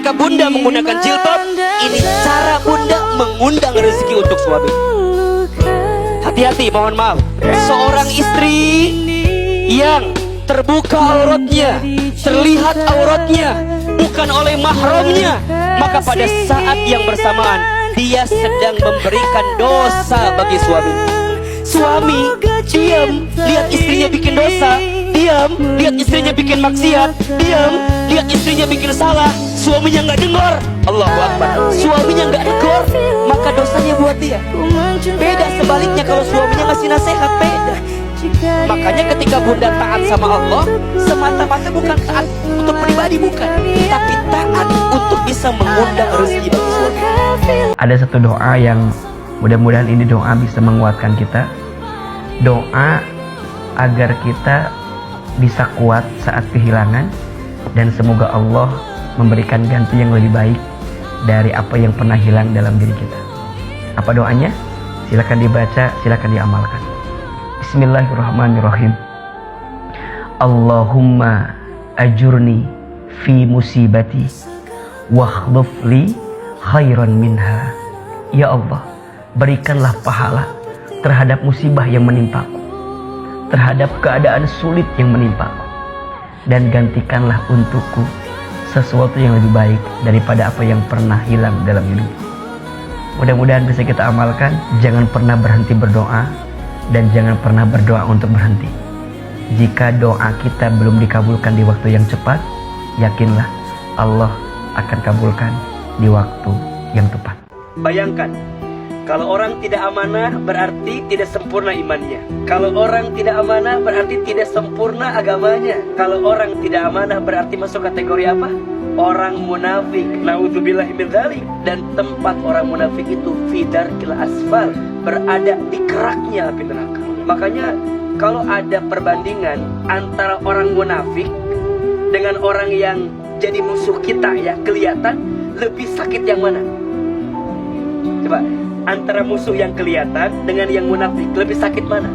ketika bunda menggunakan jilbab, ini cara bunda mengundang rezeki untuk suami. Hati-hati, mohon maaf, seorang istri yang terbuka auratnya, terlihat auratnya bukan oleh mahramnya, maka pada saat yang bersamaan dia sedang memberikan dosa bagi suami. Suami diam, lihat istrinya bikin dosa, diam, lihat istrinya bikin maksiat, diam, lihat istrinya bikin salah, suaminya nggak dengar. Allahu Akbar. Suaminya nggak dengar, maka dosanya buat dia. Beda sebaliknya kalau suaminya ngasih nasihat, beda. Makanya ketika bunda taat sama Allah, semata-mata bukan taat untuk pribadi, bukan, tapi taat untuk bisa mengundang rezeki bagi suami. Ada satu doa yang mudah-mudahan ini doa bisa menguatkan kita. Doa agar kita bisa kuat saat kehilangan, dan semoga Allah memberikan ganti yang lebih baik dari apa yang pernah hilang dalam diri kita. Apa doanya? Silakan dibaca, silakan diamalkan. Bismillahirrahmanirrahim. Allahumma ajurni fi musibati wakhluf li khairan minha. Ya Allah, berikanlah pahala terhadap musibah yang menimpaku, terhadap keadaan sulit yang menimpaku, dan gantikanlah untukku sesuatu yang lebih baik daripada apa yang pernah hilang dalam hidup. Mudah-mudahan bisa kita amalkan. Jangan pernah berhenti berdoa, dan jangan pernah berdoa untuk berhenti. Jika doa kita belum dikabulkan di waktu yang cepat, yakinlah Allah akan kabulkan di waktu yang tepat. Bayangkan, kalau orang tidak amanah berarti tidak sempurna imannya. Kalau orang tidak amanah berarti tidak sempurna agamanya. Kalau orang tidak amanah berarti masuk kategori apa? Orang munafik. Naudzubillahi min dzalik. Dan tempat orang munafik itu fidarkil asfal, berada di keraknya api neraka. Makanya kalau ada perbandingan antara orang munafik dengan orang yang jadi musuh kita, ya kelihatan, lebih sakit yang mana? Coba, antara musuh yang kelihatan dengan yang munafik, lebih sakit mana?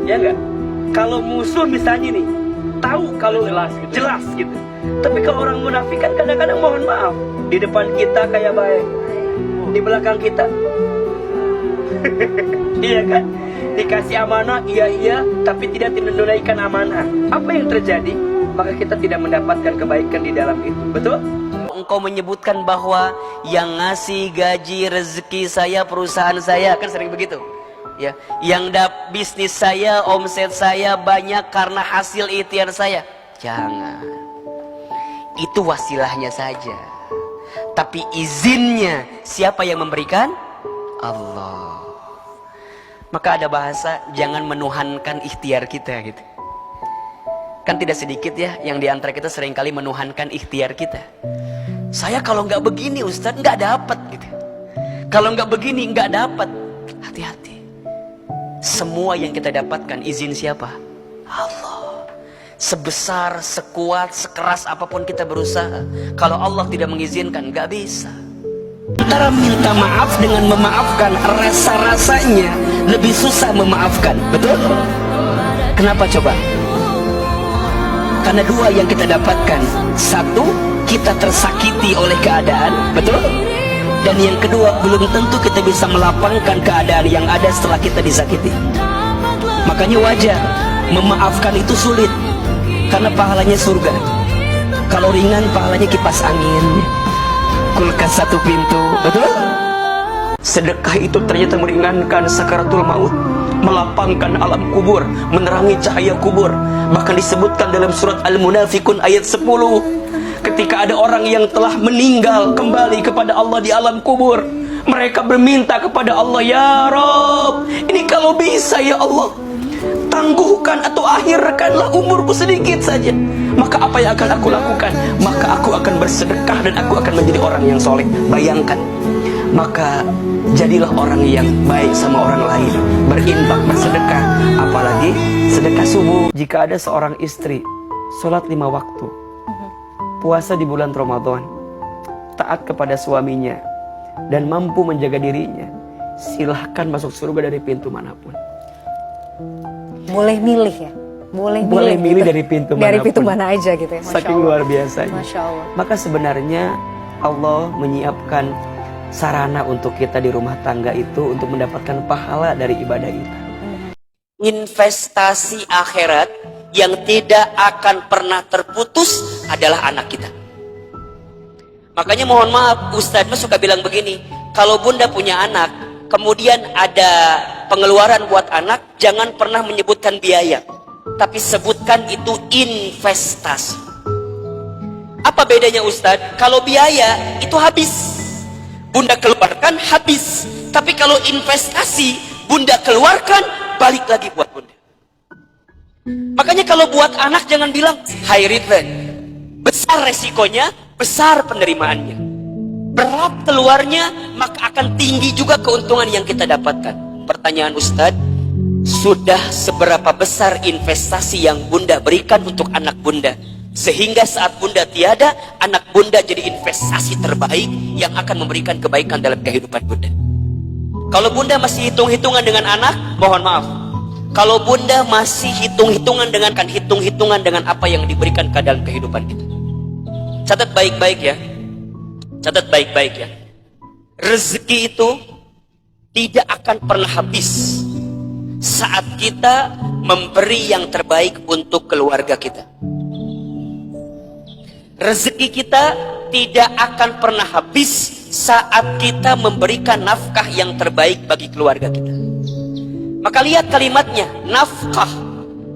Ya enggak? Kalau musuh misalnya nih, tahu kalau jelas gitu. Tapi kalau orang munafik kan kadang-kadang, mohon maaf, di depan kita kayak baik, di belakang kita iya kan? Dikasih amanah, iya, tapi tidak menunaikan amanah. Apa yang terjadi? Maka kita tidak mendapatkan kebaikan di dalam itu. Betul? Engkau menyebutkan bahwa yang ngasih gaji rezeki saya perusahaan saya, kan sering begitu ya. Yang bisnis saya, omset saya banyak karena hasil ikhtiar saya. Jangan, itu wasilahnya saja, tapi izinnya siapa yang memberikan? Allah. Maka ada bahasa, jangan menuhankan ikhtiar kita gitu. Kan tidak sedikit ya yang diantara kita seringkali menuhankan ikhtiar kita. Saya kalau nggak begini Ustadz nggak dapat gitu. Kalau nggak begini nggak dapat. Hati-hati. Semua yang kita dapatkan izin siapa? Allah. Sebesar, sekuat, sekeras apapun kita berusaha, kalau Allah tidak mengizinkan nggak bisa. Antara minta maaf dengan memaafkan, rasa-rasanya lebih susah memaafkan. Betul? Kenapa coba? Karena dua yang kita dapatkan. Satu, kita tersakiti oleh keadaan, betul? Dan yang kedua, belum tentu kita bisa melapangkan keadaan yang ada setelah kita disakiti. Makanya wajar, memaafkan itu sulit, karena pahalanya surga. Kalau ringan, pahalanya kipas angin, kulkas satu pintu, betul? Sedekah itu ternyata meringankan sakaratul maut, melapangkan alam kubur, menerangi cahaya kubur. Bahkan disebutkan dalam surat Al-Munafikun ayat 10, ketika ada orang yang telah meninggal kembali kepada Allah di alam kubur, mereka berminta kepada Allah, ya Rabb, ini kalau bisa ya Allah, tangguhkan atau akhirkanlah umurku sedikit saja. Maka apa yang akan aku lakukan? Maka aku akan bersedekah dan aku akan menjadi orang yang soleh. Bayangkan. Maka jadilah orang yang baik sama orang lain, berinfak, bersedekah, apalagi sedekah subuh. Jika ada seorang istri sholat 5 waktu, puasa di bulan Ramadan, taat kepada suaminya, dan mampu menjaga dirinya, silahkan masuk surga dari pintu manapun. Boleh milih ya? boleh milih gitu. dari pintu dari manapun. pintu mana aja gitu ya. Masya Saking Allah. luar biasanya. Masya Allah. Maka sebenarnya Allah menyiapkan sarana untuk kita di rumah tangga itu untuk mendapatkan pahala dari ibadah kita. Investasi akhirat yang tidak akan pernah terputus adalah anak kita. Makanya mohon maaf, Ustadz suka bilang begini, kalau bunda punya anak, kemudian ada pengeluaran buat anak, jangan pernah menyebutkan biaya, tapi sebutkan itu investasi. Apa bedanya Ustadz? Kalau biaya itu habis, bunda keluarkan habis, tapi kalau investasi bunda keluarkan balik lagi buat bunda. Makanya kalau buat anak jangan bilang high return, besar resikonya, besar penerimaannya, berat keluarnya, maka akan tinggi juga keuntungan yang kita dapatkan. Pertanyaan Ustadz, sudah seberapa besar investasi yang bunda berikan untuk anak bunda, sehingga saat bunda tiada, anak bunda jadi investasi terbaik yang akan memberikan kebaikan dalam kehidupan bunda. Kalau bunda masih hitung-hitungan dengan anak, mohon maaf. Kalau bunda masih hitung-hitungan dengan apa yang diberikan ke dalam kehidupan kita. Catat baik-baik ya. Catat baik-baik ya. Rezeki itu tidak akan pernah habis saat kita memberi yang terbaik untuk keluarga kita. Rezeki kita tidak akan pernah habis saat kita memberikan nafkah yang terbaik bagi keluarga kita. Maka lihat kalimatnya, nafkah.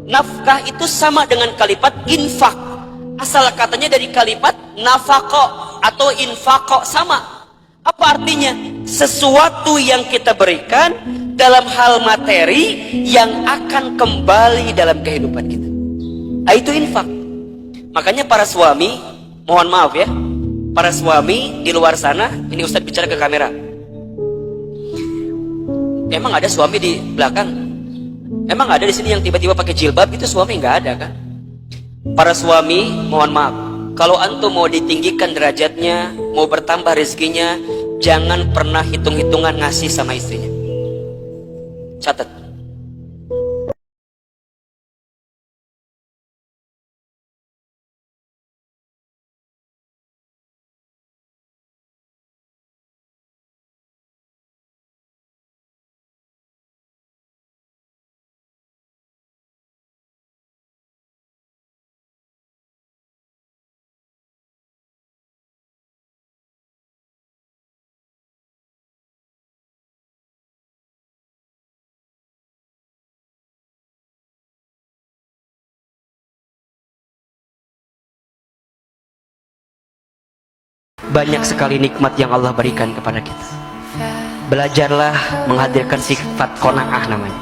Nafkah itu sama dengan kalimat infak. Asal katanya dari kalimat nafako atau infako, sama. Apa artinya? Sesuatu yang kita berikan dalam hal materi yang akan kembali dalam kehidupan kita. Itu infak. Makanya para suami, mohon maaf ya, para suami di luar sana, ini Ustadz bicara ke kamera. Emang ada suami di belakang? Emang ada di sini yang tiba-tiba pakai jilbab itu suami? Nggak ada kan? Para suami, mohon maaf, kalau antum mau ditinggikan derajatnya, mau bertambah rezekinya, jangan pernah hitung-hitungan ngasih sama istrinya. Catat. Banyak sekali nikmat yang Allah berikan kepada kita. Belajarlah menghadirkan sifat qanaah namanya.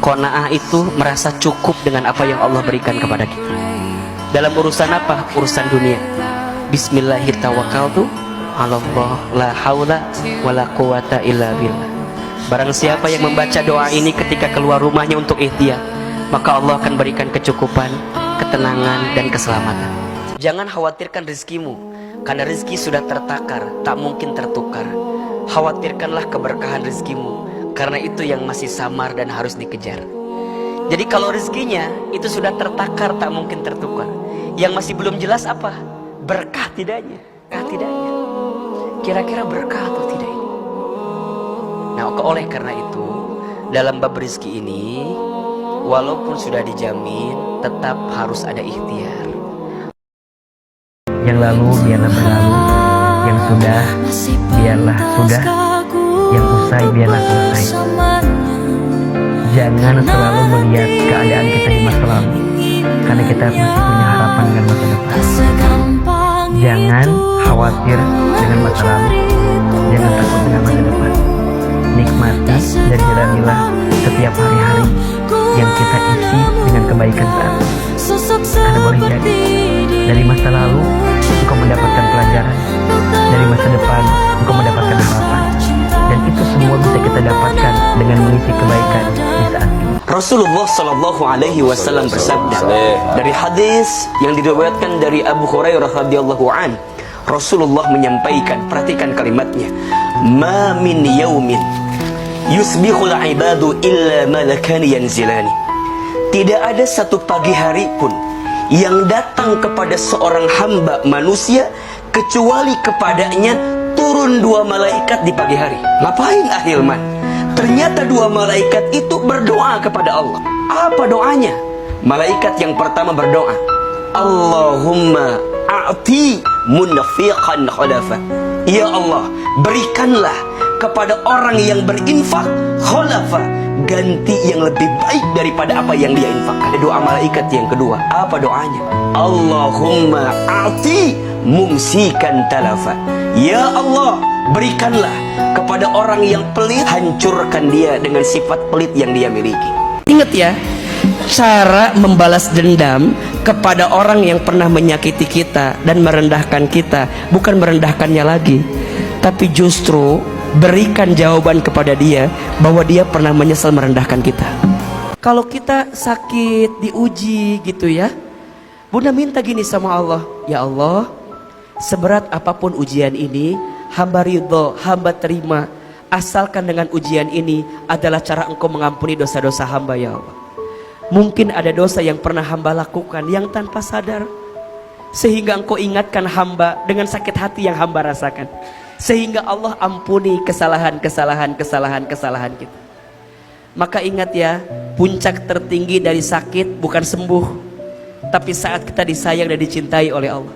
Qanaah itu merasa cukup dengan apa yang Allah berikan kepada kita. Dalam urusan apa? Urusan dunia. Bismillahirrahmanirrahim. Allah la haula wala quwata illa billah. Barang siapa yang membaca doa ini ketika keluar rumahnya untuk ikhtiar, maka Allah akan berikan kecukupan, ketenangan, dan keselamatan. Jangan khawatirkan rezekimu, karena rezeki sudah tertakar, tak mungkin tertukar. Khawatirkanlah keberkahan rezekimu, karena itu yang masih samar dan harus dikejar. Jadi kalau rezekinya itu sudah tertakar, tak mungkin tertukar. Yang masih belum jelas apa? Berkah tidaknya. Berkah tidaknya. Kira-kira berkah atau tidak ini? Nah, oleh karena itu, dalam bab rezeki ini, walaupun sudah dijamin, tetap harus ada ikhtiar. Yang lalu biarlah berlalu, yang sudah biarlah sudah, yang usai biarlah selesai. Jangan selalu melihat keadaan kita di masa lalu, karena kita masih punya harapan dengan masa depan. Jangan khawatir dengan masa lalu, jangan takut dengan masa depan. Nikmati dan jalanilah setiap hari-hari yang kita isi dengan kebaikan saat ini. Karena boleh jadi dari masa lalu engkau mendapatkan pelajaran, dari masa depan engkau mendapatkan harapan, dan itu semua bisa kita dapatkan dengan mengisi kebaikan di saat ini. Rasulullah Shallallahu Alaihi Wasallam bersabda dari hadis yang diriwayatkan dari Abu Hurairah radhiyallahu an, Rasulullah menyampaikan, perhatikan kalimatnya, ma min yaumin yusbihul ibadu illa malakani yanzilani. tidak ada satu pagi hari pun yang datang kepada seorang hamba manusia kecuali kepadanya turun 2 malaikat di pagi hari. Ngapain Ahilman? Ternyata 2 malaikat itu berdoa kepada Allah. Apa doanya? Malaikat yang pertama berdoa, Allahumma a'ti munfiqan khalafa. Ya Allah, berikanlah kepada orang yang berinfak khalafa, ganti yang lebih baik daripada apa yang dia infakkan. Doa malaikat yang kedua, apa doanya? Allahumma a'ti mumsikan talafa. Ya Allah, berikanlah kepada orang yang pelit, hancurkan dia dengan sifat pelit yang dia miliki. Ingat ya, cara membalas dendam kepada orang yang pernah menyakiti kita dan merendahkan kita, bukan merendahkannya lagi, tapi justru berikan jawaban kepada dia bahwa dia pernah menyesal merendahkan kita. Kalau kita sakit, diuji gitu ya, Bunda minta gini sama Allah, ya Allah, seberat apapun ujian ini, hamba ridho, hamba terima, asalkan dengan ujian ini adalah cara Engkau mengampuni dosa-dosa hamba, ya Allah. Mungkin ada dosa yang pernah hamba lakukan yang tanpa sadar, sehingga Engkau ingatkan hamba dengan sakit hati yang hamba rasakan, sehingga Allah ampuni kesalahan kita. Maka ingat ya, puncak tertinggi dari sakit bukan sembuh, tapi saat kita disayang dan dicintai oleh Allah.